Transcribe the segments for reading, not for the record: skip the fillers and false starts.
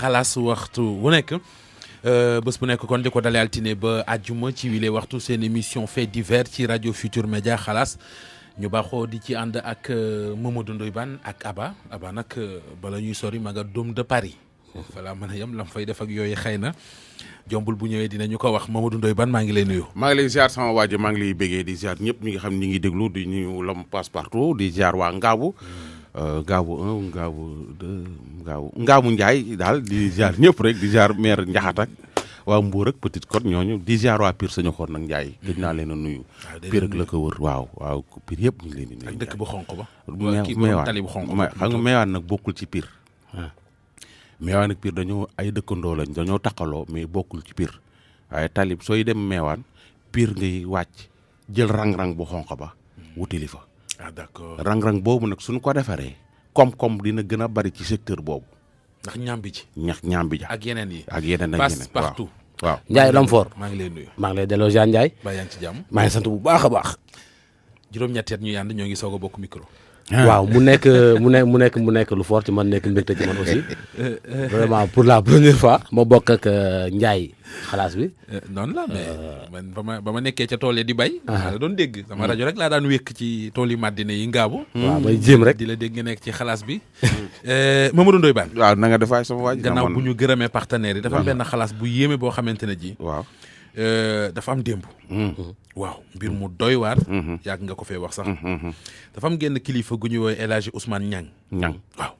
xalaas waxtu wu nekk bés bu nekk kon di ko dalee altine ba àjjuma ci wile waxtu seen émission fait divers ci rajo Futur Média xalaas ñu baaxoo di ci ànd ak Mamadou Ndoye Bane ak Aba nag bala ñuy sori ma nga Dôme de Paris voilà mën a yem lam fay def ak yooyu xëy na jombul bu ñëwee dinañu ko wax Mamadou Ndoye Bane maa ngi lay nuyu. maa ngi lay ziar sama waajo maa ngi lay béggee di ziar ñëpp ñi nga xam ñi ngi déglu di ñu lam passe partout di ziar waa Ngaabu Ngaabu 1 Ngaabu 2 Ngaabu Ndiaye daal di ziar ñëpp rek di ziar maire Ndiakhate ak waa Mbour ak Petite Côte ñooñu di ziar waa Pire sañu xool nag Ndiaye gëj naa leen a nuyu. Pire ak la ko wër waaw Pire yëpp ñu ngi leen di nuyu. ak dëkk bu xonq ba. Meewaan tali bu xonq xam nga Meewaan nag bokkul ci Pire. Meewaan ak Pire dañoo ay dëkkandoo lañ dañoo taqaloo mais bokkul ci Pire waaye talib sooy dem Meewaan Pire ngay wàcc jël rang-rang bu xonq ba wutili fa. D'accord rang-rang boobu nag suñu ko defaree koom-koom dina gën a bari ci secteur boobu. ndax ñaam bi ci. ñaam bi ja ak yeneen yi. ak yeneen passe partout. waaw Ndiaye Lamfor maa ngi lay nuyu. maa ngi lay delloo Jean Ndiaye. ba yaa ngi ci jàmm. maa ngi sant bu baax a baax. juróom-ñetti at ñu yànd ñoo ngi soog a bokk micro. waaw mu nekk lu fort ci man nekk mbégte ci man aussi vraiment pour la première fois ma bokk ak Ndiaye xalaas bi. noonu la mais man ba ma nekkee ca tool yi di bay. maa la doon dégg sama rajo rek laa daan wékk ci tool yi Madina yi Ngaabu. waaw may jéem rek di la dégg nga nekk ci xalaas bi. Mamadou Ndoye Bane. waaw na nga defaay sama waaj. gannaaw bu ñu gërëmee partenaires yi. dafa am benn xalaas bu yéeme boo xamante ne ji. waaw. dafa am démb. waaw mbir mu doy waar. yàgg nga ko fee wax sax. dafa am genn kilifa gu ñuy woowee El Hadji Ousmane Niang. waaw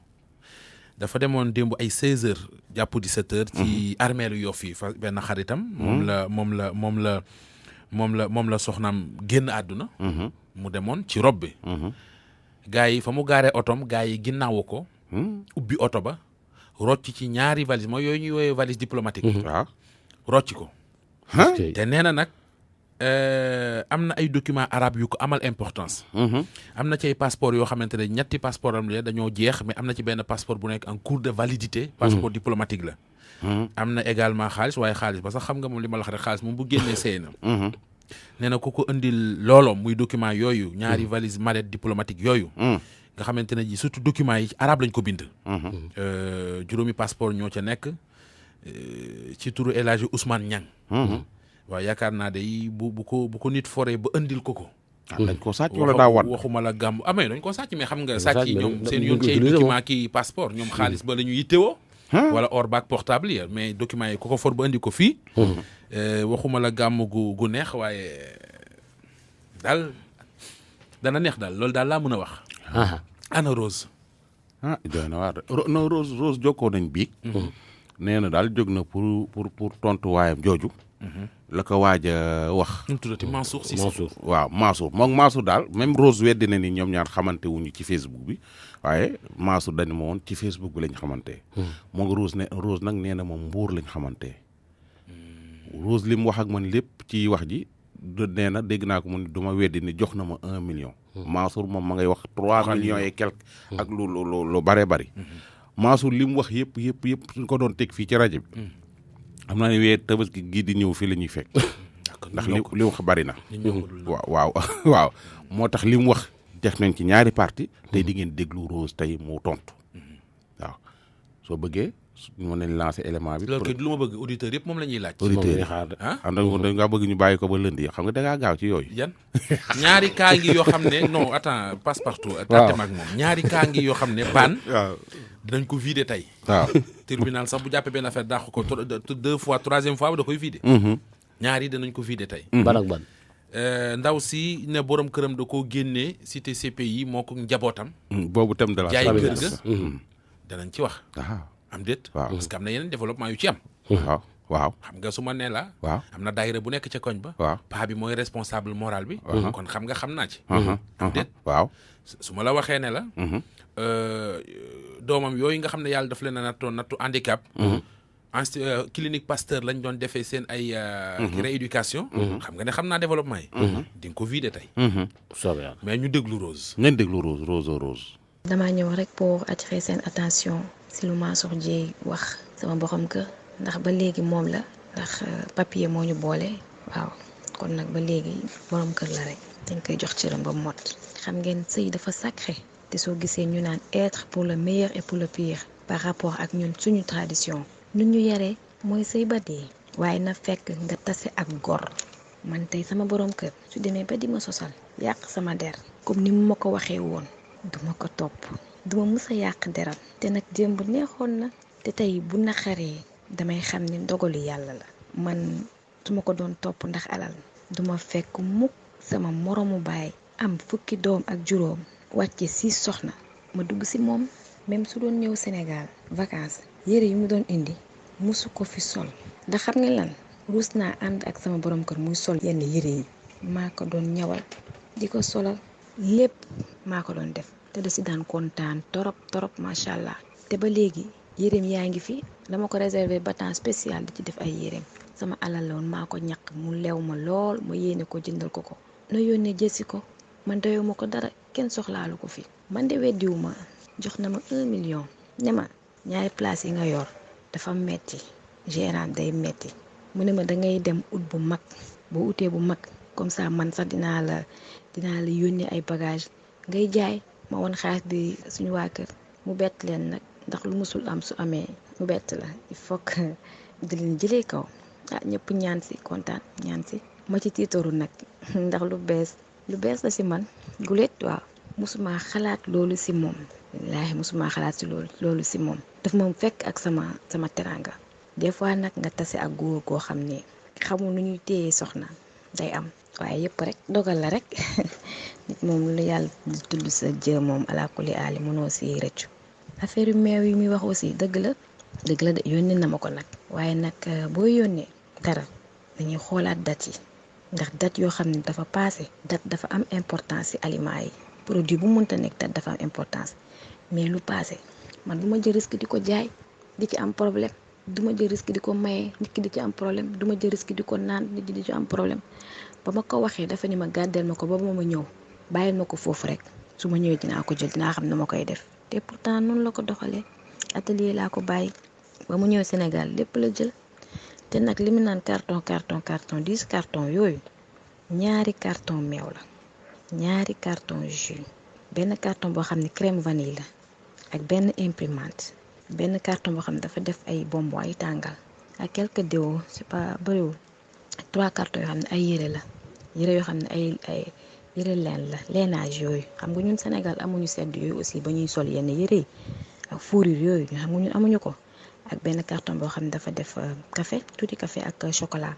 dafa demoon démb ay 16h jàpp 17h. ci armeelu Yoff yi fa benn xaritam. moom la soxnaam génn àdduna. mu demoon ci rob bi. gaa yi fa mu gaaree otom gaa yi ginnaawu ko. ubbi oto ba rocc ci ñaari valise mooy yooyu ñuy woowee valise diplomatique. waaw rocc ko. te nee na nag am na ay documents arabes yu ko amal importance. am na ci ay passeport yoo xamante ne ñetti passeport am dañoo jeex mais am na ci benn passeport bu nekk en cours de validité. passeport diplomatique la. am na également xaalis waaye xaalis ba sax xam nga moom li ma la wax rek xaalis moom bu génnee seey na. nee na ku ko indil looloo muy document yooyu. ñaari valise mallette diplomatique yooyu. nga xamante ne ji surtout documents yi ci arabe lañ ko bind. juróomi passeport ñoo ca nekk. ci turu El Hadji Ousmane Niang. waaw yaakaar naa day bu ko nit foree ba andil ko. dañ koo sàcc wala daa wan waxuma la gàmm amee dañ koo sàcc mais xam nga sàcc yi ñoom seen yoon ci ay document kii passeport ñoom xaalis ba la ñu yittewoo. wala or baak portable yi mais documents yi ku ko for ba andi ko fii. waxuma la gàmm gu neex waaye daal dana neex daal loolu daal laa mën a wax. ana Rose. doy na waar non Rose jokkoo nañ biig. nee na daal jóg na pour tontu waayam jooju. la ko waaj a wax. nu mu tuddati Mansour Cissé. waaw Mansour daal même Rose weddi na ni ñoom ñaar xamante wuñu ci Facebook bi waaye Mansour dañu ma woon ci Facebook bi lañ xamante. moo ngi Rose nag nee na moom Mbuur lañ xamante. Rose li mu wax ak man lépp ci wax ji nee na dégg naa ko mu ne du ma weddi ni jox na ma 1 million. Mansour moom ma ngay wax 3 millions et quelque. ak lu bare bari. Mansour li mu wax yëpp suñ ko doon teg fii ci rajo bi. am naa ne weer tabaski gii di ñëw fii la ñuy fekk. ndax li mu wax bari na. waaw moo tax li mu wax def nañ ci ñaari parti tey di ngeen déglu Rose tey mu tontu. waaw soo bëggee mën nañ lancer élément bi. loolu kay lu ma bëgg auditeurs yëpp moom la ñuy laaj. auditeurs yi xam nga bëgg ñu bàyyi ko ba lënd xam nga da ngaa gaaw ci yooyu. yan ñaari kaa ngi yoo xam ne non attends passe partout. waaw ak moom ñaari kaa ngi yoo xam ne baan. waaw dinañ ko vider tey. waaw tribunal sax bu jàppee benn affaire dàq ko 2 fois 3e fois da koy vider. ñaari dinañ ko vider tey. ban ak ban. ndaw si ne borom këram da koo génnee cité CPI moo ko njabootam. boobu tam de la jaay kër ga. danañ ci wax. am déet. waaw parce que am na yeneen développement yu ci am. waaw xam nga su ma nee la. waaw am na daayira bu nekk ca koñ ba. waaw paa bi mooy responsable moral bi. kon xam nga xam naa ci. am déet. waaw su ma la waxee ne la. doomam yooyu nga xam ne yàlla daf leen a nattu handicap. clinique Pasteur lañ doon defee seen ay. rééducation. xam nga ne xam naa développement yi. di nga ko vider tey. soobee yàlla mais ñu déglu Rose. ngeen déglu Rose. damaa ñëw rek pour attirer seen attention si lu Mansour Dieye wax sama borom kër ndax ba léegi moom la ndax papier moo ñu boole waaw kon nag ba léegi borom kër la rek dañ koy jox cëram ba mot xam ngeen sëy dafa sacré te soo gisee ñu naan être pour le meilleur et pour le pire par rapport ak ñun suñu tradition ñun ñu yaree mooy sëy ba dee waaye na fekk nga tase ak gor. Man tey sama borom kër su demee ba di ma sosal yàq sama der comme ni mu ma ko waxee woon duma ko topp duma mës a yàq deram te nag démb neexoon na te tey bu naqaree damay xam ni ndogalu yàlla la. Man su ma ko doon topp ndax alal duma fekk mukk sama moromu baay am fukki doom ak juróom wàcce 6 soxna ma dugg ci moom. Même su doon ñëw Sénégal vacances yére yi mu doon indi musu ko fi sol ndax xam nga lan ruus naa ànd ak sama borom kër muy sol yenn yére yi maa ko doon ñawal di ko solal lépp maa ko doon def te da si daan kontaan torop macha allah. te ba léegi yéreem yaa ngi fi dama ko réserver ba temps spécial di ci def ay yéreem sama alal la woon maa ko ñàkk mu lew ma lool ma yéene ko jëndal ko na yónnee jësi ko man doyoo ma ko dara kenn soxlaalu ko fi man de weddiwu ma jox na ma 1 million ne ma ñaari place yi nga yor dafa metti gérant day metti mu ne ma dangay dem ut bu mag boo utee bu mag comme ça man sax dinaa la yónnee ay bagage ngay jaay ma won xaalis bi suñu waa kër mu bett leen nag ndax lu musul am su amee mu bett la il faut que di leen jëlee kaw ñëpp ñaan si kontaan ñaan si ma ci tiitaru nag ndax lu bees la si man gulet waaw musuma xalaat loolu si moom wallaahi musuma xalaat si loolu si moom daf ma fekk ak sama teranga des fois nag nga tase ak góor goo xam ne xamul nu ñuy téye soxna day am waaye yëpp rek dogal la rek nit moom lu yàlla di tudd sa jë moom ala kulli aali mënoo si rëccu affaire yu meew yi muy wax aussi dëgg la de yónnee na ma ko nag waaye nag boo yónnee dara dañuy xoolaat date yi ndax date yoo xam ne dafa passé date dafa am importance ci aliments yi produit bu mënta nekk date dafa am importance mais lu passé man du ma jël risque di ko jaay di ci am problème du ma jël risque di ko maye nit ki di ci am problème du ma jël risque di ko naan nit di ci am problème ba ma ko waxee dafa ni ma gàddeel ma ko ba ma ñëw bàyyil ma ko foofu rek su ma ñëwee dinaa ko jël dinaa xam ne ma koy def te pourtant noonu la ko doxalee atelier laa ko bàyyi ba mu ñëw Sénégal lépp la jël te nag li mu naan carton 10 carton yooyu ñaari carton meew la ñaari carton jus benn carton boo xam ne crème vanille la ak benn imprimante benn carton boo xam ne dafa def ay bonbon ay tàngal ak quelques déos c'est pas bëriwul ak 3 cartons yoo xam ne ay yére yoo xam ne ay yére leen la leenage yooyu xam nga ñun Sénégal amuñu sedd yooyu aussi ba ñuy sol yenn yére yi ak fourrure yooyu ñu xam nga ñun amuñu ko ak benn carton boo xam ne dafa def café tuuti café ak chocolat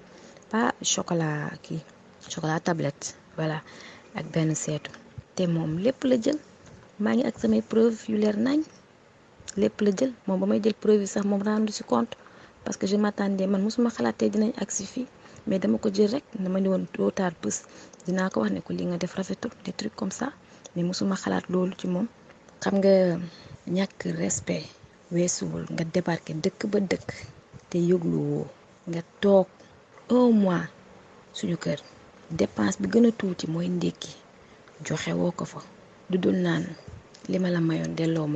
pas chocolat kii chocolat tablette voilà ak benn seetu te moom lépp la jël maa ngi ak samay preuve yu leer nañ lépp la jël moom ba may jël preuve yi sax moom rendu ci compte parce que je m'attendais man mosuma xalaatee dinañ agsi fii mais dama ko jël rek dama ni woon trop tard bés dinaa ko wax ne ko li nga def rafetul des trucs comme ça mais mosuma xalaat loolu ci moom. xam nga ñàkk respect weesuwul nga débarqué dëkk ba dëkk te yëglu woo nga toog 1 mois suñu kër dépense bi gën a tuuti mooy ndékki joxe woo ko fa du dul naan li ma la mayoon delloo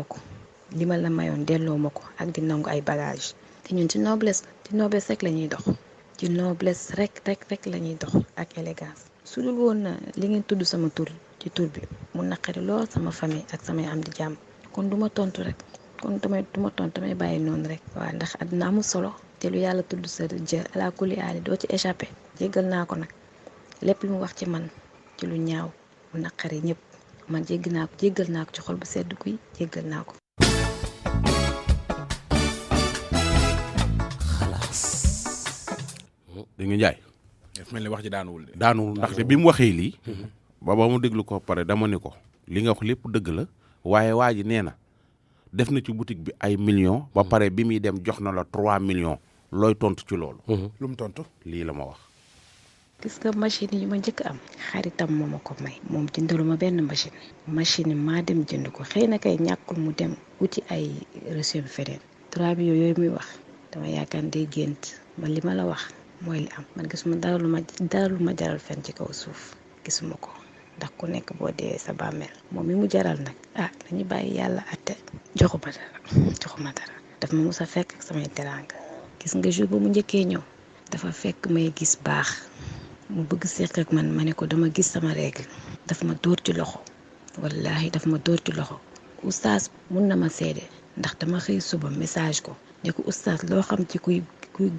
ma ko ak di nangu ay bagage te ñun ci noblesse rek la ñuy dox ci noblesse rek la ñuy dox ak élégance su dul woon na li ngeen tudd sama tur ci tur bi mu naqari lool sama famille ak samay am di jàmm kon du ma tontu rek damay bàyyi noonu rek waaw ndax àdduna amul solo te lu yàlla tudd sa jë ala kulli aali doo ci échappé jéggal naa ko nag lépp lu mu wax ci man ci lu ñaaw mu naqari ñëpp man jéggal naa ko ci xol bu sedd guy jéggal naa ko. di nga jaay. daf mel ni wax ji daanuwul ndaxte bi mu waxee lii. ba mu déglu ko pare dama ni ko li nga wax lépp dëgg la waaye waa ji nee na def na ci boutique bi ay millions. ba pare bi muy dem jox na la 3 millions looy tontu ci loolu. lu mu tontu lii la ma wax. gis nga machine yi ma njëkk am xaritam moo ma ko may moom jëndalu ma benn machine maa dem jënd ko xëy na kay ñàkkul mu dem uti ay reçu feneen 3 millions yooyu muy wax dama yaakaar day gént man li ma la wax mooy li am man gisuma dara lu ma jaral fenn ci kaw suuf gisuma ko ndax ku nekk boo dee sa bàmmeel moom mi mu jaral nag dañu bàyyi yàlla atte joxuma dara daf ma mus a fekk ak samay teraanga gis nga jour ba mu njëkkee ñëw dafa fekk may gis baax mu bëgg seq ak man ma ne ko dama gis sama règle daf ma dóor ci loxo wallahi daf ma dóor ci loxo oustaz mun na ma seede ndax dama xëy suba message ko ne ko oustaz loo xam ci kuy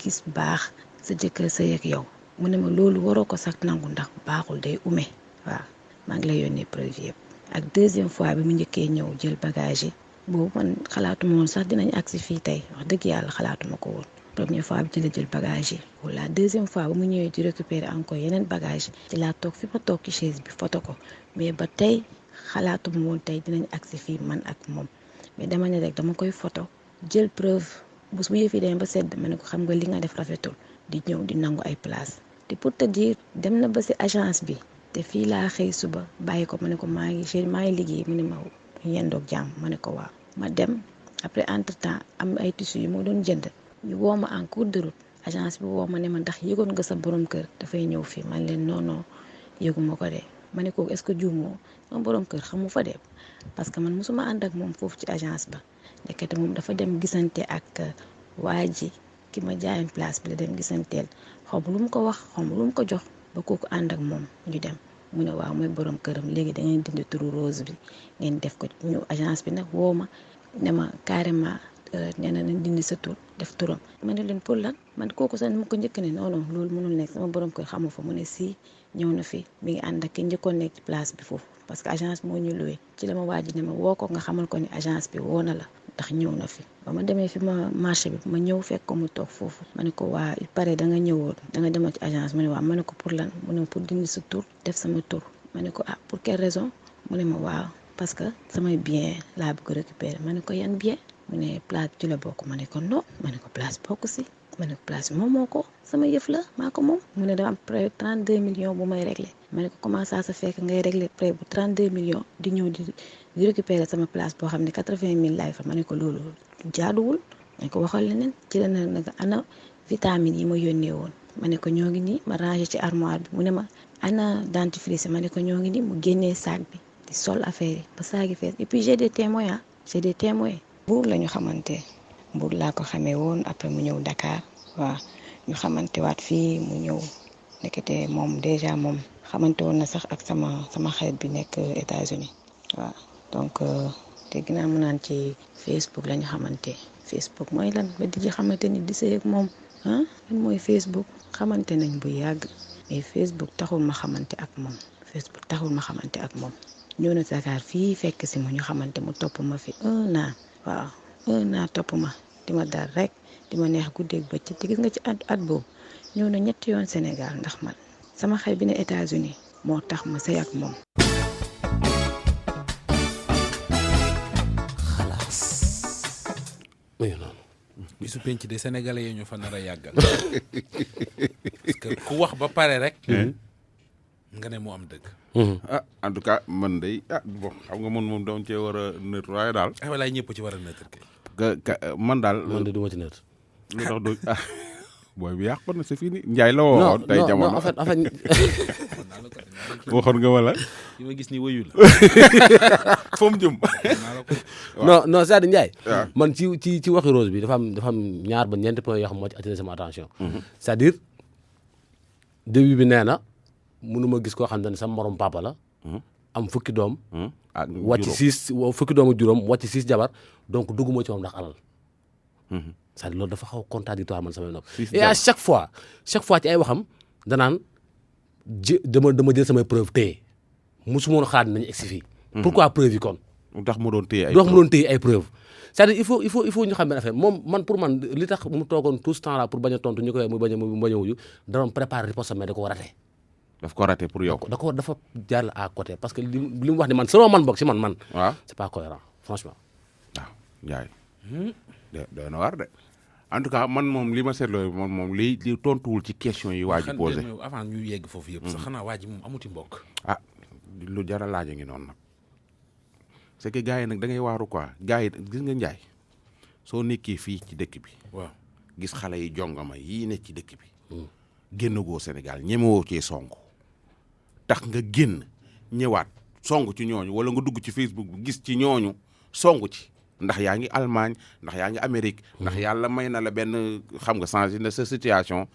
gis baax sa jëkkër sëy ak yow mu ne ma loolu waroo ko sax nangu ndax baaxul day ume waaw maa ngi lay yónnee preuve yëpp ak deuxième fois bi mu njëkkee ñëw jël bagage yi boobu man xalaatuma woon sax dinañ agsi fii tey wax dëgg yàlla xalaatuma ko woon première fois bi ci la jël bagage yi wala deuxième fois ba mu ñëwee di récupérer encore yeneen bagage ci laa toog fi ma toog ci chaise bi photo ko mais ba tey xalaatuma woon tey dinañ agsi fii man ak moom mais dama ne rek dama koy photo jël preuve bu yëf yi demee ba sedd ma ne ko xam nga li nga def rafetul di ñëw di nangu ay place te pour te dire dem na ba si agence bi te fii laa xëy suba bàyyi ko ma ne ko maa ngi liggéey mu ne ma yendoog jàmm ma ne ko waaw ma dem après entre temps am ay tissus yu ma doon jënd ñu woo ma en cours de route agence bi woo ma ne ma ndax yëgoon nga sa borom kër dafay ñëw fii man leen non yëguma ko de ma ne ko est-ce que juumoo sama borom kër xamu fa de parce que man mosuma ànd ak moom foofu ci agence ba ndekete moom dafa dem gisante ak waa ji ki ma jaayoon place bi la dem gisanteel xaw ma lu mu ko wax xaw ma lu mu ko jox ba kooku ànd ak moom ñu dem mu ne waaw mooy borom këram léegi da ngeen dindi turu Rose bi ngeen def ko ñu agence bi nag woo ma ne ma carrément nee na nañ dindi sa tur def turam ma ne leen pour lan man kooku sax ma ko njëkk ne non loolu mënul nekk sama borom kër xamu fa mu ne si ñëw na fi mi ngi ànd ak ki njëkkoon nekk ci place bi foofu parce que agence moo ñu loué ci la ma waaj ne ma woo ko nga xamal ko ni agence bi woo na la ndax ñëw na fi ba ma demee fi ma marché bi ma ñëw fekk ko mu toog foofu ma ne ko waa il paraît da nga ñëwoon da nga demoon ci agence ma ne waaw ma ne ko pour lan mu ne pour dindi sa tur def sama tur ma ne ko ah pour quelle raison mu ne ma waaw parce que samay bien laa bëgg récupérer ma ne ko yan bien mu ne place ci la bokk ma ne ko non ma ne ko place bokk si ma ne ko place bi moom moo ko sama yëf la maa ko moom mu ne dama am prêt 32 millions bu may réglé ma ne ko comment ça se fait que ngay réglé prêt bu 32 millions di ñëw di récupérer sama place boo xam ne 80 000 laay fa ma ne ko loolu jaaduwul ma ne ko waxal leneen ci la ne nag ana vitamines yi ma yónnee woon ma ne ko ñoo ngi nii ma rangé ci armoire bi mu ne ma ana dentifrice ma ne ko ñoo ngi nii mu génnee sac bi di sol affaire yi ba saag yi fees et puis j'ai des témoins Mbour la ñu xamante Mbour laa ko xamee woon après mu ñëw Dakar waaw ñu xamante waat fii mu ñëw nekkete moom déjà moom xamante woon na sax ak sama xarit bi nekk États-Unis waaw donc dégg naa mu naan ci Facebook la ñu xamante Facebook mooy lan ba di xamante ni di sëy ak moom lan mooy Facebook xamante nañ bu yàgg mais Facebook taxul ma xamante ak moom ñëw na Dakar fii fekk si mu ñu xamante mu topp ma fi 1 an waaw 1 an topp ma di ma dal rek di ma neex guddeeg bëccëg te gis nga ci at boobu ñëw na 3 yoon Sénégal ndax man sama xay bi ne États-Unis moo tax ma sëy ak moom. xalaas. muy noonu. bisu penc de sénégalais yi ñu fa nar a yàggal. parce que ku wax ba pare rek. nga ne mu am dëgg. En tout cas man day bon xam nga man moom doon cee war a neutre waaye daal. walaay ñëpp ci war a neutre kay. man daal. man de du ma ci neutre. lu tax du booy bi yàqoon na c'est fini Ndiaye la woo. tey jamono non en fait waxoon nga wala. li ma gis ni wëyu la. foo mu jëm. non c'est-à-dire Ndiaye. man ci waxi Rose bi dafa am ñaar ba ñeenti points yoo xam moo ci attiré sama attention. c'est-à-dire début bi nee na. mënuma gis koo xam ne sama morom papa la. am fukki doom. ak wàcc 6 fukki doom ak juróom wàcc 6 jabar donc dugguma ci moom ndax alal. c'est-à-dire loolu dafa xaw contradictoire man samay nopp. et à chaque fois ci ay waxam danaan dama jël samay preuve téye mosuma woon xalaat nañu egsi fii. pourquoi preuve yi kon. ndax mu doon téye ay preuve c'est-à-dire il faut ñu xam benn affaire moom man pour man li tax mu toogoon tout ce temps là pour bañ a tontu ñu koy mu bañ a wuyu da doon préparer riposte mais da ko raté. daf ko raté pour yow. dafa jàll à côté parce que li mu wax ni man selon man bokk ci man. waaw c'est pas cohérent franchement. waaw Ndiaye. doy na war de en tout cas man moom li ma seetloo moom li tontuwul ci question yi waa ji posé. avant ñu yegg foofu yëpp. sax xanaa waa ji moom amuti mbokk. lu jar a laaj a ngi noonu nag c'est que gars yi nag da ngay waaru quoi gars yi gis nga Ndiaye soo nekkee fii ci dëkk bi. waaw gis xale yi jongama yii nekk ci dëkk bi. génn goo Sénégal ñemewoo cee song. tax nga génn ñëwaat song ci ñooñu wala nga dugg ci Facebook bi gis ci ñooñu song ci ndax yaa ngi Allemagne ndax yaa ngi Amérique ndax yàlla may na la benn xam nga changé na sa situation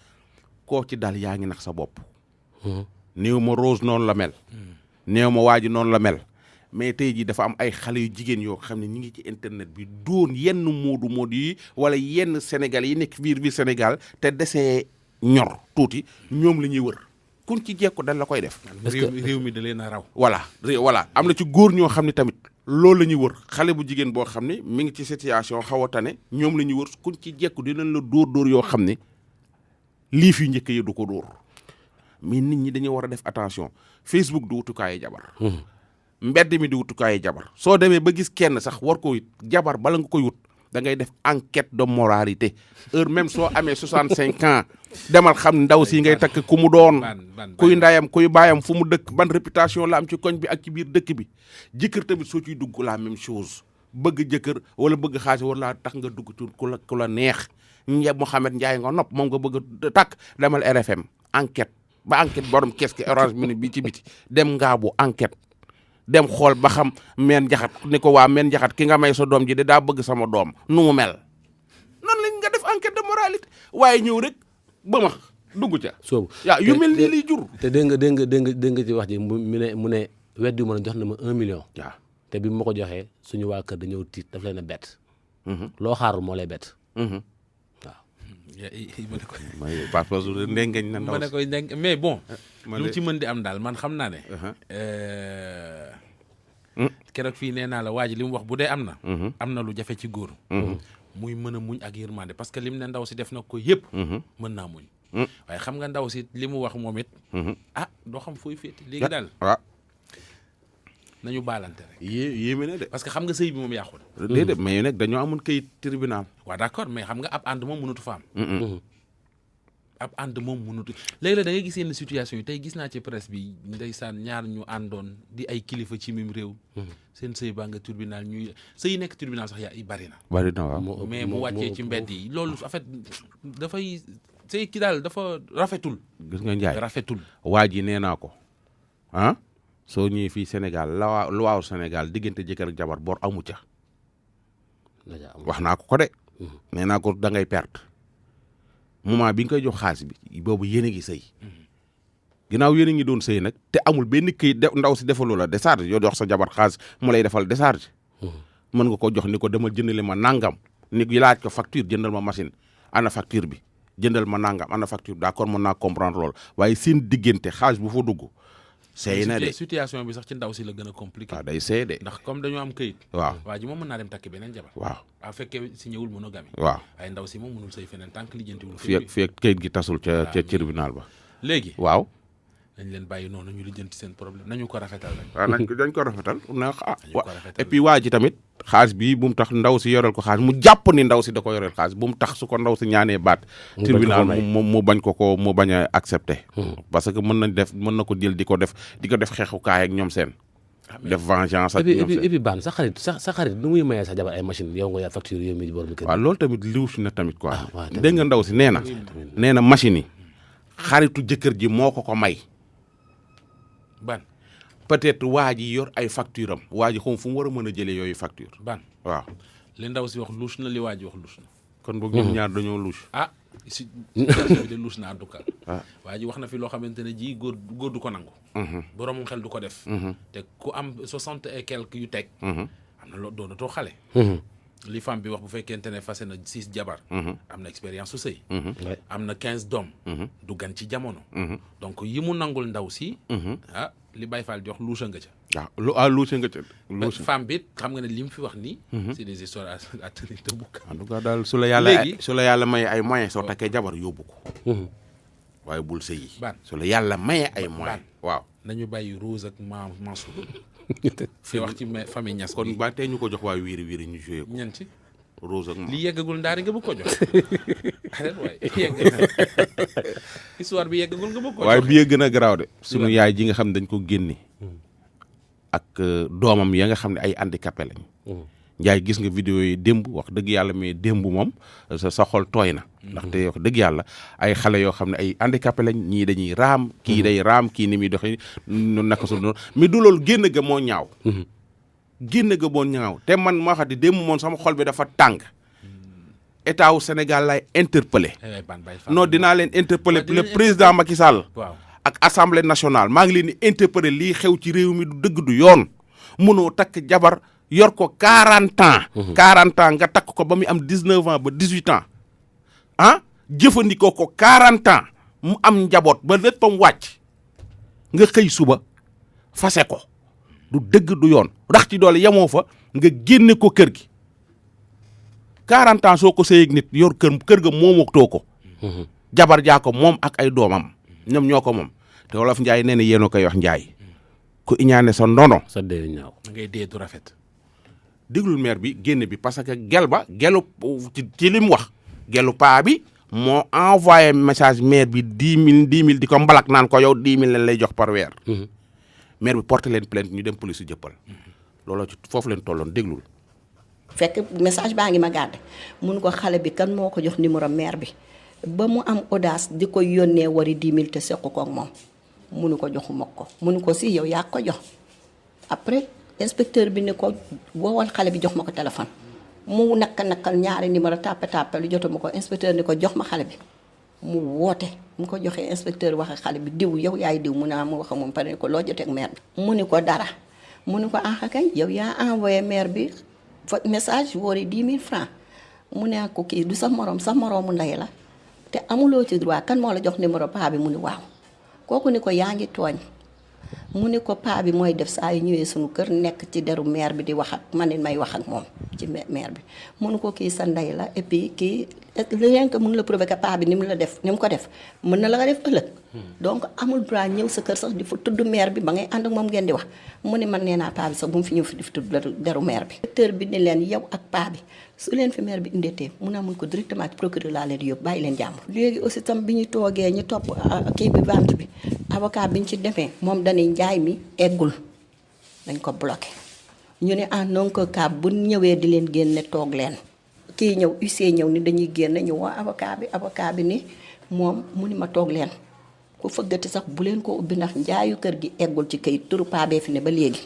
koo ci dal yaa ngi nax sa bopp. néew ma Rose noonu la mel. néew ma waa ji noonu la mel mais tey jii dafa am ay xale yu jigéen yoo xam ne ñi ngi ci internet bi doon yenn moodu yi wala yenn Sénégal yi nekk biir Sénégal te desee ñor tuuti ñoom la ñuy wër kuñ ci jekku dañ la koy def. réew mi da leen a raw. voilà am na ci góor ñoo xam ne tamit loolu la ñuy wër xale bu jigéen boo xam ne mi ngi ci situation xaw a tane ñoom la ñuy wër kuñ ci jekku dinañ la dóor yoo xam ne lii fi njëkk yi du ko dóor mais nit ñi dañuy war a def attention Facebook du wutukaayu jabar. mbedd mi di wutukaayu jabar soo demee ba gis kenn sax war ko wut jabar bala nga koy wut da ngay def enquête de moralité heure même soo amee 65 ans demal xam ndaw si ngay takk ku mu doon kuy ndayam kuy baayam fu mu dëkk ban réputation la am ci koñ bi ak ci biir dëkk bi jëkkër tamit soo ciy dugg la même chose bëgg jëkkër wala bëgg xaalis war laa tax nga dugg ci ku la neex Mouhamed Ndiaye nga nopp moom nga bëgg a takk demal RFM enquête ba enquête borom kees ki Orange Money bi ci biti dem ngaabu enquête dem xool ba xam meen jaxat ni ko waa meen jaxat ki nga may sa doom ji de daa bëgg sama doom nu mu mel noonu lañ nga def enquête de moralité waaye ñëw rek ba ma dugg ca soobu yaa yu mel ni liy jur te dégg nga ci wax ji mu ne weddi ma jox na ma 1 million waaw te bi ma ko joxee suñu waa kër dañoo tiit daf leen a bett loo xaarul moo lay bett waaw ma ne ko parce que ndengeñ na ndaw ma ne koy ndeng mais bon lu ci mën di am daal man xam naa ne keroog fii nee naa la waa ji li mu wax bu dee am na lu jafe ci góor muy mën a muñ ak yërmande parce que lim ne ndaw si def na ko yëpp mën naa muñ waaye xam nga ndaw si li mu wax moom it doo xam fooy féete léegi daal waaw nañu baalante rek yéeme na de parce que xam nga sëy bi moom yàqul déedéet mais nag dañoo amoon kayit tribunal waaw d'accord mais xam nga ab ànd moom mënatu fa am ab ànd moom mënatu léegi la da ngay gis yenn situation yi tey gis naa ci presse bi ndeysaan ñaar ñu àndoon di ay kilifa ci mim réew seen sëy baa nga tribunal ñuy sëy nekk tribunal sax yaa bari na waaw mais mu wàccee ci mbedd yi loolu en fait dafay sëy ki daal dafa rafetul gis nga Njaay rafetul waa ji nee naa ko soo ñëwee fii Sénégal lu waaw Sénégal diggante jëkkër ak jabar bor amu ca wax naa ko de nee naa ko da ngay perte moment bi nga koy jox xaalis bi boobu yéen a ngi sëy ginnaaw yéen a ngi doon sëy nag te amul benn këyit ndaw si defaloo la décharge yoo jox sa jabar xaalis mu lay defal décharge mën nga ko jox ni ko demal jëndale ma nangam ni laaj ko facture jëndal ma machine ana facture bi jëndal ma nangam ana facture d'accord mën naa comprendre loolu waaye seen diggante xaalis bu fa dugg sëy na de situation bi sax ci ndaw si la gën a compliqué waaw day sëy de ndax comme dañoo am këyit waaw waa ji moom mën naa dem takki beneen jabar waaw fekkee si ñëwul monogamie waaw ay ndaw si moom mënul sëy feneen tant que lijjantiwul fi ak këyit gi tasul ca tribunal ba léegi waaw nañ leen bàyyi noonu ñu lijjanti seen problème nañu ko rafetal rek waaw dañ ko rafetal et puis waa ji tamit xaalis bi bu mu tax ndaw si yoreel ko xaalis mu jàpp ni ndaw si da ko yoreel xaalis bu mu tax su ko ndaw si ñaanee baat tribunal mu bañ ko mu bañ a accepté parce que mën na ko jël di ko def xeexukaay ak ñoom seen def vengeance ak ñoom seen et puis baan sa xarit nu muy mayee sa jabar ay machine yow nga yaa facture yow mi borom kër waaw loolu tamit liw si na tamit quoi dégg nga ndaw si nee na machine yi xaritu jëkkër ji moo ko may ban peut-être waa ji yor ay facture am waa ji xam fu mu war a mën a jëlee yooyu facture ban waaw li ndaw si wax louche na li waa ji wax louche na kon boog ñoom ñaar dañoo louche si situation bi de louche na en tout cas waa ji wax na fi loo xamante ne ji góor du ko nangu boroomu xel du ko def te ku am 60 et quelques yu teg am na loo doonatoo xale li femme bi wax bu fekkente ne fase na 6 jabar am na expérience su sëy am na 15 doom du gan ci jamono donc yi mu nangul ndaw si li Baye Fall di wax luusa nga ca waaw luusa nga ca femme bi xam nga ne li mu fi wax nii c'est des histoires à tenir debout en tout cas daal su la yàlla maye ay moyens soo takkee jabar yóbbu ko waaye bul sëyi su la yàlla maye ay moyens waaw nañu bàyyi Rose ak Mansour fi wax ci famille Niass kon ba tey ñu ko jox waaye wiiri ñu joué ko ñan ci Rose ak li yeggagul ndaari nga bëgg ko jox arrête waay histoire bi yeggagul nga bëgg ko jox waaye bi gën a garaaw de sunu yaay ji nga xam ne dañ ko génne ak doomam ya nga xam ne ay handicapé lañ Njaay gis nga vidéo yi démb wax dëgg yàlla mais démb moom sa xol tooy na ndaxte wax dëgg yàlla ay xale yoo xam ne ay handicapé lañ ñii dañuy raam kii day raam kii ni muy doxee naka su noonu mais du loolu génn ga moo ñaaw te man maa xam ne démb moom sama xol bi dafa tàng état wu Sénégal lay interpellé non dinaa leen interpellé le président Macky Sall ak assemblée nationale maa ngi leen di interpellé lii xew ci réew mi du dëgg du yoon mënoo takk jabar yor ko 40 ans 40 ans nga takk ko ba muy am 19 ans ba 18 ans ah jëfandikoo ko 40 ans mu am njaboot ba léppam wàcc nga xëy suba fase ko du dëgg du yoon rax ci doole yemoo fa nga génne ko kër gi 40 ans soo ko sëyeeg nit yor kër ga moomatoo ko jabar jaa ko moom ak ay doomam ñoom ñoo ko moom te wolof njaay nee na yéen a koy wax njaay ku iñaane sa ndono sa dee ñaaw da ngay dee du rafet. déglul maire bi génne bi parce que gelu ci li mu wax gelu paa bi moo envoyé message maire bi 10 000 di ko mbalak naan ko yow 10 000 leen lay jox par weer maire bi porté leen plainte ñu dem police jëppal looloo ci foofu leen tolloon déglul fekk message baa ngi ma gàdde mun ko xale bi kan moo ko jox numéro maire bi ba mu am audace di ko yónnee wari 10 000 te seq ko ak moom munu ko joxuma ko munu ko si yow yaa ko jox après inspecteur bi ne ko woowal xale bi jox ma ko téléphone mu nakkal ñaari numéro tàppe lu jotuma ko inspecteur ni ko jox ma xale bi mu woote mu ko joxee inspecteur wax ak xale bi diw yow yaay diw mu naa mu wax ak moom pare ni ko loo jotee ak maire bi mu ni ko dara mu ni ko kay yow yaa envoyé maire bi message woori 10 000 francs mu ne ko kii du sa moroomu ndey la te amuloo ci droit kan moo la jox numéro paa bi mu ni waaw kooku ni ko yaa ngi tooñ mu ni ko paa bi mooy def saa yu ñëwee suñu kër nekk ci deru maire bi di wax ak man it may wax ak moom ci maire bi mu ni ko kii sa ndey la et puis kii rien que mun la prouver que paa bi ni mu ko def mën na la ko def ëllëg donc amul droit ñëw sa kër sax di fa tudd maire bi ba ngay ànd ak moom ngeen di wax mu ni man nee naa paa bi sax bu mu fi ñëw fi di fi tudd deru maire bi directeur bi ni leen yow ak paa bi su leen fi maire bi indeetee mun naa mun ko directement ci procureur laa leen di yóbbu bàyyi leen jàmm léegi aussi tam bi ñu toogee ñu topp kii bi vente bi avocat bi ñu ci demee moom dañuy njaay mi eggul dañ ko bloqué ñu ne en aucun cas bu ñëwee di leen génne toog leen kii ñëw huissier ñëw ni dañuy génne ñu woo avocat bi ni moom mu ni ma toog leen ku fëggati sax bu leen ko ubbi ndax njaayu kër gi eggul ci kayit turu paa bee fi ne ba léegi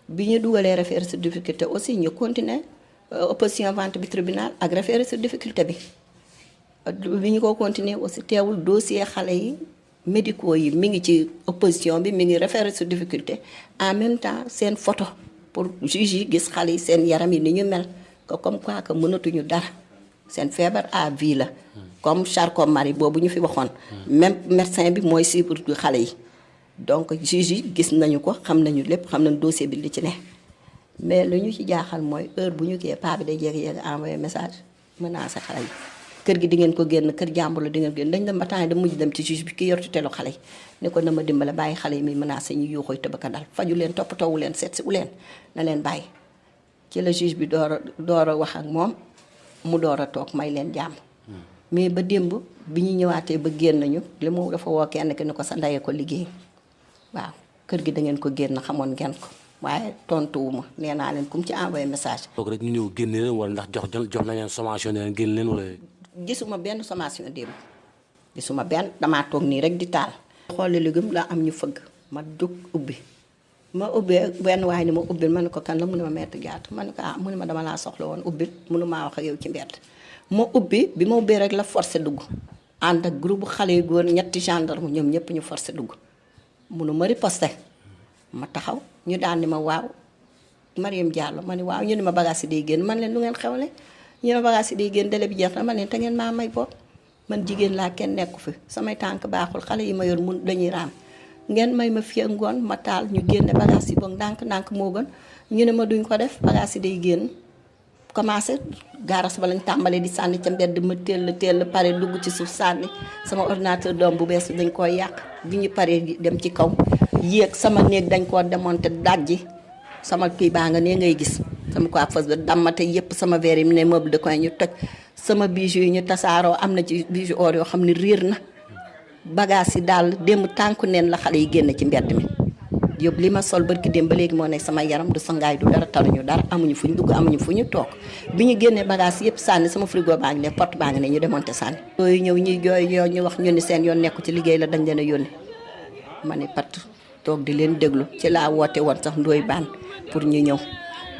bi ñu dugalee référé sur difficulté aussi ñu continuer opposition vente bi tribunal ak référé sur difficulté bi ñu ko continuer aussi teewul dossier xale yi médicaux yi mi ngi ci opposition bi mi ngi référé sur difficulté en même temps seen photo pour juge yi gis xale yi seen yaram yi ni ñu mel que comme quoi que mënatuñu dara seen feebar à vie la comme Charcot-Marie boobu ñu fi waxoon même médecin bi mooy suivre xale yi donc juge yi gis nañu ko xam nañu lépp xam nañu dossier bi li ci ne mais lu ñu ci jaaxal mooy heure bu ñu kee paa bi day jékki-jékki envoyé message menacé xale yi kër gi di ngeen ko génn kër jàmbur la di ngeen génn dañ dem ba temps yi da mujj dem ci juge bi ki yor tutelu xale yi ne ko na ma dimbale bàyyi xale yi muy menacé ñu yuuxoy tëbaka dal faju leen toppatoowu leen seet si u leen na leen bàyyi ci la juge bi door a wax ak moom mu door a toog may leen jàmm mais ba démb bi ñu ñëwaatee ba génn ñu li mu dafa woo kenn ki ni ko sa ndeye ko liggéey waaw kër gi da ngeen ko génn xamoon ngeen ko waaye tontuwuma nee naa leen kum ci envoyé message. toog rek ñu ñëw génne leen wala ndax jox nañ leen sommation ne leen génn leen wala. gisuma benn sommation démb gisuma benn damaa toog nii rek di taal. xooli légume la am ñu fëgg ma jóg ubbi ma ubbee benn waaye ni ma ubbil ma ne ko kan la mu ne ma Maître Diatta ma ne ko mu ne ma dama laa soxla woon ubbil mënu maa wax ak yow ci mbedd ma ubbi bi ma ubbee rek la forcé dugg ànd ak groupe xale yu góor ñetti gendarme ñoom ñëpp ñu forcé dugg munu ma riposté ma taxaw ñu daan ni ma waaw Mariam Diallo ma ne waaw ñu ne ma bagage yi day génn man leen lu ngeen xewle ñu ne bagage yi day génn délai bi jeex na ma leen te ngeen maa may bopp man jigéen laa kenn nekku fi samay tànk baaxul xale yi ma yor mun dañuy raam ngeen may ma fi ngoon ma taal ñu génne bagage yi boog ndànk moo gën ñu ne ma duñ ko def bagage yi day génn commencé gaaras ba lañ tàmbalee di sànni ca mbedd ma teel pare dugg ci suuf sànni sama ordinateur doom bu bees dañ koo yàq bi ñu paree dem ci kaw yéeg sama néeg dañ koo démonté dajji sama kii baa nga nee ngay gis sama coiffeuse ba dammate yépp sama verre yi mu ne meuble de coin ñu toj sama bijou yi ñu tasaaroo am na ci bijou or yoo xam ne riir na bagage yi daal démb tànku neen la xale yi génn ci mbedd mi yóbbu li ma sol barki démb ba léegi moo nekk sama yaram du sangaay du dara taluñu dara amuñu fu ñu dugg amuñu fu ñu toog bi ñu génnee bagage yëpp sànni sama frigo baa ngi ne porte baa ngi ne ñu démonté sànni yooyu ñëw ñuy jooy yoo ñu wax ñu ni seen yoon nekku ci liggéey la dañ leen a yónni ma ne pat toog di leen déglu ci laa woote woon sax ndooy baan pour ñu ñëw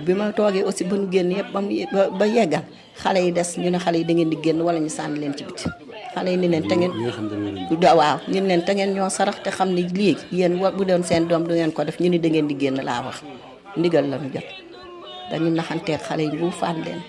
bi ma toogee aussi ba ñu génn yëpp ba yeggal xale yi des ñu ne xale yi da ngeen di génn wala ñu sànni leen ci biti xale yi ni leen te ngeen waaw ñu leen te ngeen ñoo sarax te xam ne léegi yéen bu doon seen doom du ngeen ko def ñu ni da ngeen di génn laa wax ndigal la ñu jot dañu naxanteeg xale yi nguufaan leen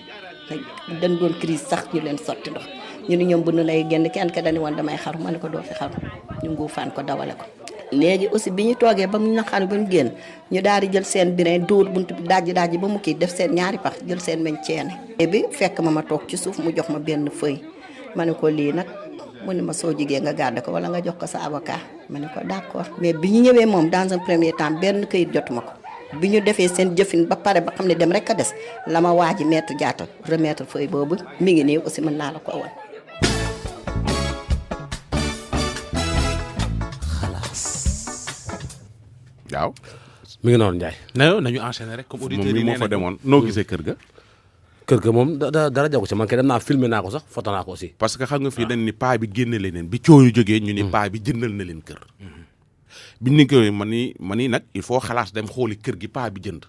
dañ doon crise sax ñu leen sotti ndox ñu ni ñoom bu nu lay génn kenn ka dañu woon damay xaru ma ne ko doo fi xaru ñu nguufaan ko dawale ko léegi aussi bi ñu toogee ba mu naqaru ba mu génn ñu daal di jël seen birin dóor buntu bi dajji ba mu kii def seen ñaari pax jël seen meñ ceene bi fekk ma toog ci suuf mu jox ma benn feuille ma ne ko lii nag mu ne ma soo jigee nga garde ko wala nga jox ko sa avocat ma ne ko d'accord mais bi ñu ñëwee moom dans un premier temps benn këyit jotuma ko bi ñu defee seen jëfin ba pare ba xam ne dem rek a des la ma waa ji maître Diatta remettre feuille boobu mi ngi nii aussi mën naa la ko woon. waaw. mi ngi noonu Ndiaye. nañu enchaîner rek comme auditeurs yi moo fa demoon noo gisee kër ga. kër ga moom dara jagu ci man kay dem naa filmé naa ko sax photo naa ko aussi. parce que xam nga fii dañ ni paa bi génne leen bi cooyu jógee ñu ni paa bi jëndal na leen kër. biñ ni ko man ni nag il faut xalaas dem xooli kër gi paa bi jënd.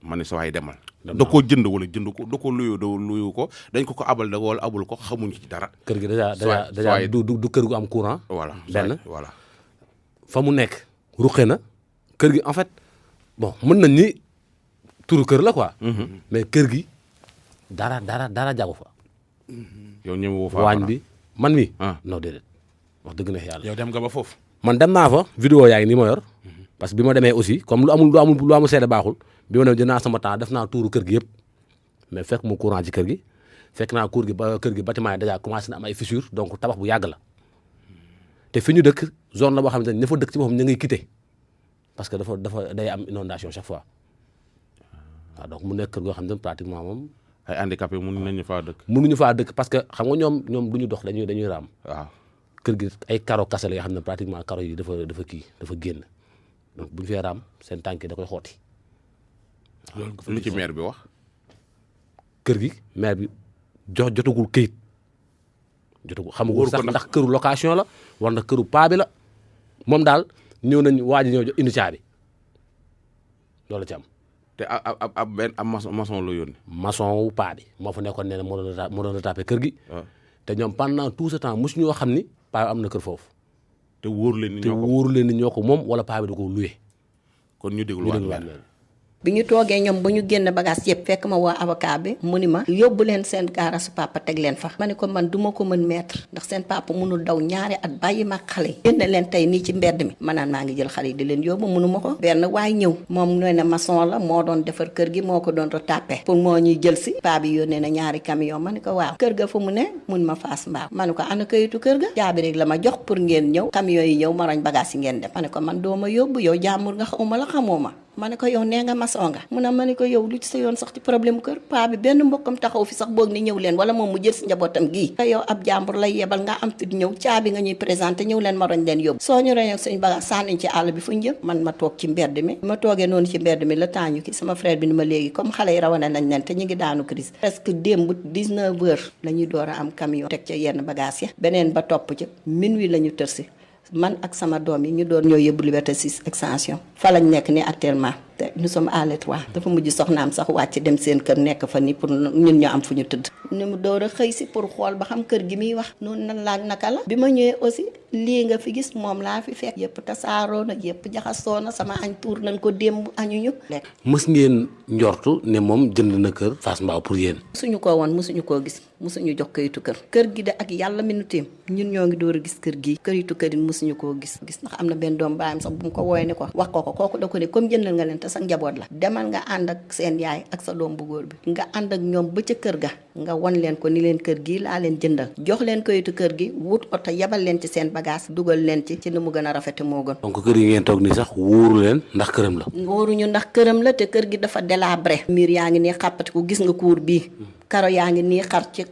ma ne sa waay demal. da koo jënd wala jënd ko da ko luyu ko dañ ko abal da wala abul ko xamuñ ci dara. kër gi déjà du kër gu am courant. voilà benn voilà. fa mu nekk ruqe na kër gi en fait bon mën nañ ni turu kër la quoi. mais kër gi dara jagu fa. yow ñëw woo fa waañ bi man mi non déedéet wax dëgg na yàlla. yow dem nga ba foofu. man dem naa fa vidéo yaa ngi ni ma yor parce que bi ma demee aussi comme lu amul seede baaxul bi ma demee dinaa sama temps def naa tuuru kër gi yëpp mais fekk mu courant ci kër gi fekk naa kër gi bâtiment yi déjà commencé na am ay fissure donc tabax bu yàgg la te fi ñu dëkk zone la boo xamante ne ña fa dëkk ci boppam ñu ngi quitté parce que dafa day am inondation chaque fois waaw donc mu nekk kër goo xam ne pratiquement moom. ay handicapé mënuñu faa dëkk parce que xam nga ñoom du ñu dox dañuy raam. waaw. kër gi ay karo kase la yoo xam ne pratiquement karo yi dafa génn donc bu ñu fee raam seen tànk yi da koy xooti. loolu lu ci maire bi wax. kër gi maire bi jotagul këyit xamagul sax ndax këru location la wala ndax këru paa bi la moom daal ñëw nañ waaj ñëw indi caabi loolu ci am. te ab maçon la yónni. maçon wu paa bi moo fa nekkoon nee na moo doon retapé kër gi. te ñoom pendant tout ce temps mosu ñoo xam ni paa bi am na kër foofu. te wóoru leen ni ñoo ko moom wala paa bi da ko loué. kon ñu déglu waat bi ñu toogee ñoom ba ñu génn bagage yëpp fekk ma woo avocat bi mu ni ma yóbbu leen seen gaarasu papa teg leen fa ma ne ko man duma ko mën mettre ndax seen papa mënul daw ñaari at bàyyi ma xale yi génne leen tey nii ci mbedd mi ma naan maa ngi jël xale yi di leen yóbbu mënu ma ko benn waaye ñëw moom nooy ne maçon la moo doon defar kër gi moo ko doon retapé pour moo ñuy jël si paa bi yónnee na ñaari camion ma ne ko waaw kër ga fu mu ne mun ma faas mbaaw ma ne ko ana kayitu kër ga jaabi rek la ma jox pour ngeen ñëw camion yi ñëw ma roñ bagage yi ngeen dem ma ne ko man doo ma yóbbu yow jàmbur nga xawma la xamoo ma ne ko yow nee nga maçon nga mu ne ma ne ko yow lu ci sa yoon sax ci problème kër paa bi benn mbokkam taxaw fi sax boog ni ñëw leen wala moom mu jël si njabootam gii yow ab jàmbur lay yebal nga am fit ñëw caabi nga ñuy présenté ñëw leen ma roñ leen yóbbu soo ñu roñ ak suñu bagage sànniñ ci àll bi fu ñu jëm man ma toog ci mbedd mi ma toogee noonu ci mbedd mi le temps ñu ki sama frère bi ni ma léegi comme xale yi rawane nañ leen te ñu ngi daanu crise presque démb 19 heures la ñuy door a am camion teg ca yenn bagage ya beneen ba topp ca minuit la ñu tërsi man ak sama doom yi ñu doon ñoo yóbbu Liberté 6 extension fa lañ nekk ni actuellement te nous sommes à l'étroit dafa mujj soxnaam sax wàcc dem seen kër nekk fa ni pour ñun ñu am fu ñu tëdd ni mu door a xëy si pour xool ba xam kër gi muy wax noonu nan laa naka la bi ma ñëwee aussi lii nga fi gis moom laa fi fekk yëpp tasaaroo na yëpp jaxasoo na sama añ tuur nañ ko démb añuñu lekk mës ngeen njortu ne moom jënd na kër Fass Mbao pour yéen musuñu koo woon musuñu koo gis musuñu jox kayitu kër gi de ak yàlla mi nu tiim ñun ñoo ngi door a gis kër gi kayitu kër yi musuñu koo gis ndax am na benn doom baayam sax bu mu ko wooyee ne ko wax ko kooku da ko ne comme jëndal nga leen te sa njaboot la demal nga ànd ak seen yaay ak sa doom bu góor bi nga ànd ak ñoom ba ca kër ga nga wan leen ko ni leen kër gii laa leen jëndal jox leen kayitu kër gi wut oto yabal leen ci seen bagage dugal leen ci ni mu gën a rafete moo gën. donc kër yi ngeen toog nii sax wóoru leen ndax këram la. wóoruñu ndax këram la te kër gi dafa délabré. miir yaa ngi nii xàppati ko gis nga cour bii karo yaa ngi nii xar ci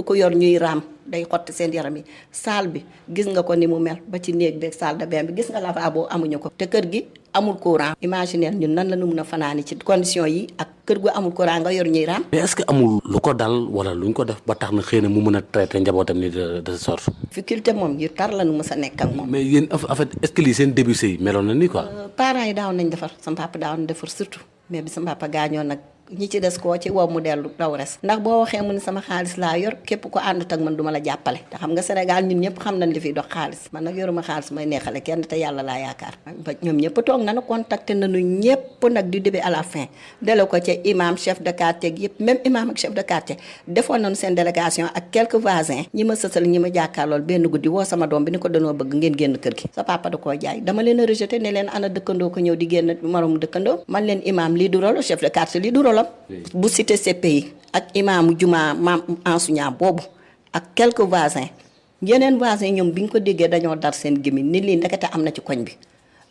ku yor ñuy raam day xotti seen yaram yi salle bi gis nga ko ni mu mel ba ci néeg beeg salle de bain bi gis nga lavabo amuñu ko te kër gi amul courant. imaginer ñun nan la ñu mën a fanaani ci condition yi ak kër gu amul courant nga yor ñuy raam. mais est-ce que amul lu ko dal wala luñ ko def ba tax na xëy na mu mën a traiter njabootam ni de sorte. difficulté moom yu tar la nu mës a nekk ak moom. mais yéen en fait est-ce que lii seen début sëy meloon na ni quoi. parents yi daaw nañ defar sama papa daaw na defar surtout mais bi sama papa gaañoo nag ñi ci des koo ci wow mu dellu daw res ndax boo waxee mu ne sama xaalis laa yor képp ko àndut ak man duma la jàppale te xam nga Sénégal ñun ñëpp xam nañ li fiy dox xaalis man nag yoruma xaalis may neexale kenn te yàlla laa yaakaar ba ñoom ñëpp toog nañu contacté nañu ñëpp nag du début à la fin dale ko ca imam chef de quartier yëpp même imam ak chef de quartier defoon nañu seen délégation ak quelques voisins ñi ma sësal ñi ma jàkkaarlool benn guddi woo sama doom bi ni ko danoo bëgg ngeen génn kër gi sa papa da koo jaay dama leen a rejeté ne leen ana dëkkandoo ko ñëw di génn moromu dëkkandoo man leen imam lii du rôle chef de quartier lii du rôle bu cité CPI ak imaamu juma maam enseignant boobu ak quelques voisins yeneen voisins ñoom bi ñu ko déggee dañoo dar seen gémmiñ ni lii ndekete am na ci koñ bi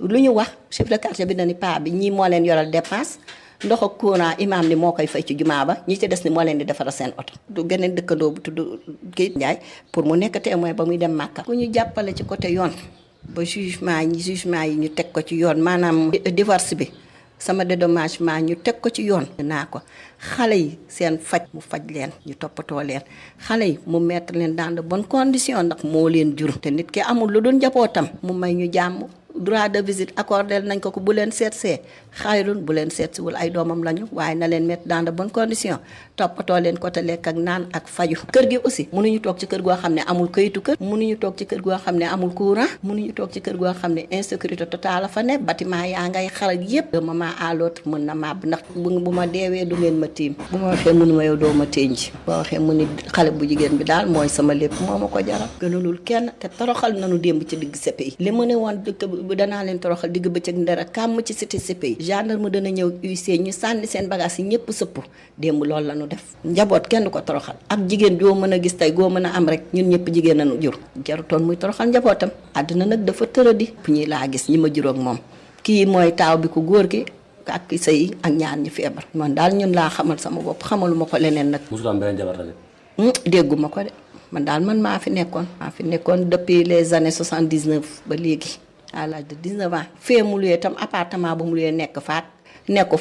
lu ñu wax chef de quartier bi dani paa bi ñii moo leen yoral dépense ndox ak courant imaam ni moo koy fay ci jumaa ba ñi ci des ni moo leen di defaral seen oto du geneen dëkkandoo bu tudd kii Njaay pour mu nekk témoin ba muy dem Màkka ku ñu jàppale ci côté yoon ba jugement yi ñu teg ko ci yoon maanaam divorce bi sama dédommagement ñu teg ko ci yoon naa ko xale yi seen faj mu faj leen ñu toppatoo leen xale yi mu mettre leen dans de bonnes conditions ndax moo leen jur te nit ki amul lu dul njabootam mu may ñu jàmm droit de visite accordé nañ ko bu leen seetsee xayrun bu leen seetsiwul ay doomam lañu waaye na leen mettre dans de bonnes conditions toppatoo leen ko te lekk ak naan ak faju kër gi aussi mënuñu toog ci kër goo xam ne amul kayitu kër mënuñu toog ci kër goo xam ne amul courant mënuñu toog ci kër goo xam ne insécurité totale fa ne bâtiment yaa ngay xaral yépp de moment à l'autre mën na màbb ndax bu ma deewee du ngeen ma tiim bu ma waxee mënu ma yow doo ma ténj boo waxee mu ni xale bu jigéen bi daal mooy sama lépp moo ma ko jaral gënalul kenn te toroxal nañu démb ci digg CPI li mu ne woon dëkk danaa leen toroxal digg bëccëg ndara kàmm ci cité CPI gendarme dana ñëw huissier ñu sànni seen bagage yi ñëpp sëpp démb loolu la ñu def njaboot kenn du ko toroxal ak jigéen joo mën a gis tey goo mën a am rek ñun ñëpp jigéen nañu jur jarutoon muy toroxal njabootam àddina nag dafa tëradi bu ñuy laa gis ñi ma juróog moom kii mooy taaw bi ku góor gi ak ki sëy ak ñaar ñi feebar man daal ñun laa xamal sama bopp xamaluma ko leneen nag musul am beneen jabar tamit dégguma ko de man daal man maa fi nekkoon depuis les années 79 ba léegi à l'âge de 19 ans fee mu luyee tam appartement ba mu luyee nekk fa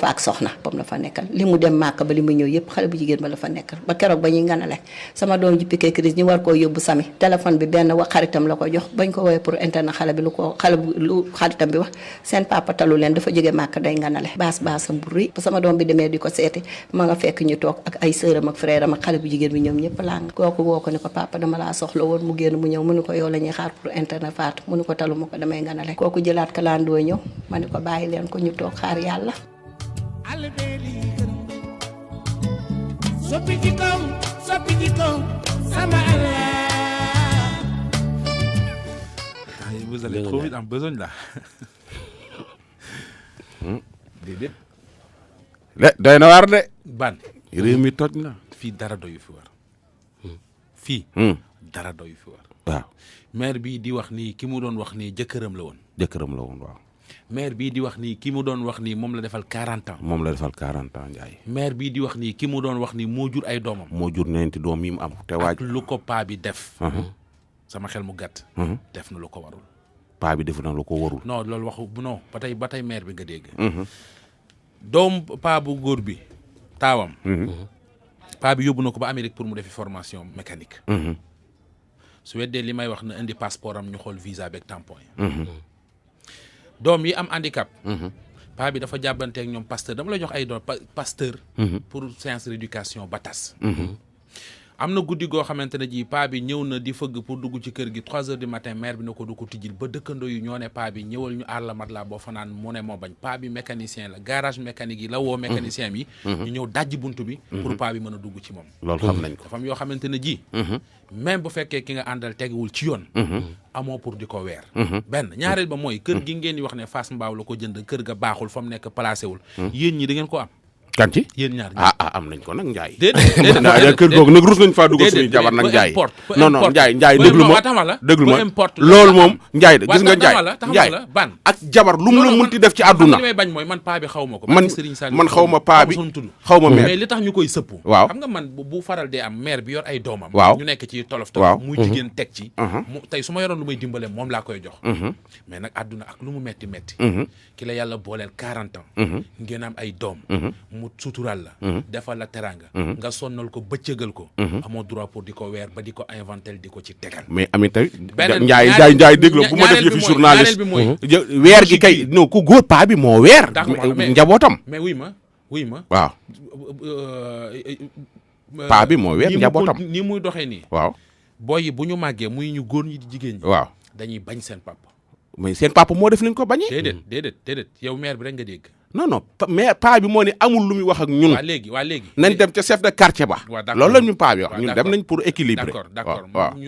ak soxna bam la fa nekkal li mu dem màkk ba li mu ñëw yëpp xale bu jigéen ba la fa nekkal ba keroog ba ñuy nganale sama doom ji piqué crise ñu war koo yóbbu sami téléphone bi benn wax xaritam la ko jox bañ ko woowee pour internet xale bi lu xaritam bi wax seen papa talu leen dafa jóge màkk day nganale baasam bu rëy ba sama doom bi demee di ko seeti ma nga fekk ñu toog ak ay sœuram ak frère am ak xale bu jigéen bi ñoom ñëpp làng kooku woo ko ni ko papa dama laa soxla woon mu génn mu ñëw mu ni ko yow la ñuy xaar pour internet faatu mu ni ko talu ma ko damay nganale kooku jëlaat kalandoo ñëw ma ni ko bàyyi leen ko ñu toog xaar yàlla soppi jikko sama Allah. Vous allez trop vite en besogne là. Déedéet. doy na waar de. Ban. réew mi toj na. fii dara doyu fi war. fii. dara doyu fi war. waaw. maire bii di wax nii ki mu doon wax nii jëkkëram la woon. waaw. maire bii di wax nii ki mu doon wax nii moom la defal 40 ans. moom la defal 40 ans Ndiaye. maire bii di wax nii ki mu doon wax nii moo jur ay doomam. moo jur ñeenti doom yi mu am. te waaj ak lu ko paa bi def. sama xel mu gàtt. def na lu ko warul. paa bi def na lu ko warul. non loolu waxu non ba tey maire bi nga dégg. doom paa bu góor bi taawam. paa bi yóbbu na ko ba Amérique pour mu defi formation mécanique. su weddee li may wax na indi passeport am ñu xool visa beeg tampon yi. doom yi am handicap. paa bi dafa jàbbanteeg ñoom pasteur dama lay jox ay doom pasteur. pour séance d'éducation ba tas. am na guddi goo xamante ne ji paa bi ñëw na di fëgg pour dugg ci kër gi 3 heures du matin maire bi na ko du ko tijjil ba dëkkandoo yi ñoo ne paa bi ñëwal ñu aar la mat laa boo fanaan mu ne moo bañ paa bi mécanicien la garage mécanique yi la woo mécanicien bi. ñu ñëw dajji buntu bi. pour paa bi mën a dugg ci moom. loolu xam nañ ko dafa am yoo xamante ne ji. même bu fekkee ki nga àndal tegewul ci yoon. amoo pour di ko weer. benn ñaareel ba mooy kër gi ngeen di wax ne Fass Mbao la ko jënd kër ga baaxul fa mu nekk placé wul. yéen ñi da ngeen ko am. kan ci yéen ñaar am nañ ko nag Ndiaye. déedéet kër googu nag rus nañ faa dugal suñuy jabar nag Ndiaye. non Ndiaye déglu ma loolu moom Ndiaye gis nga Ndiaye ban ak jabar lu mu la mënti def ci àdduna. li may bañ mooy man paa bi xaw ma ko. man xaw ma paa bi xaw ma mère mais li tax ñu koy sëpp. waaw xam nga man bu faral dee am mère bi yor ay doomam. waaw ñu nekk ci tolof waaw muy jigéen teg ci. mu tey su ma yoroon lu may dimbale moom laa koy jox. mais nag àdduna ak lu mu metti ki la yàlla booleel 40 ans. ngeen am ay doom. mu sutural la. defal la teranga nga sonnal ko bëccëgal ko. amoo droit pour di ko weer ba di ko inventel di ko ci tegal. mais amit tey Ndiaye dégg la bu ma def yëfi journaliste weer gi kay non ku góor paa bi moo weer njabootam. mais wuy ma wuy ma. waaw paa bi moo weet njabootam ni muy doxee nii. waaw booy yi bu ñu màggee muy ñu góor ñi di jigéen ñi. waaw dañuy bañ seen papa. mais seen papa moo def nañ ko bañee. déedéet yow maire bi rek nga dégg. non mais paa bi moo ne amul lu muy wax ak ñun. waa léegi nañ dem ca chef de quartier ba. waaw d'accord loolu la ñu paa bi wax waaw ñun d'accord. dem nañ pour équilibrer. d'accord waaw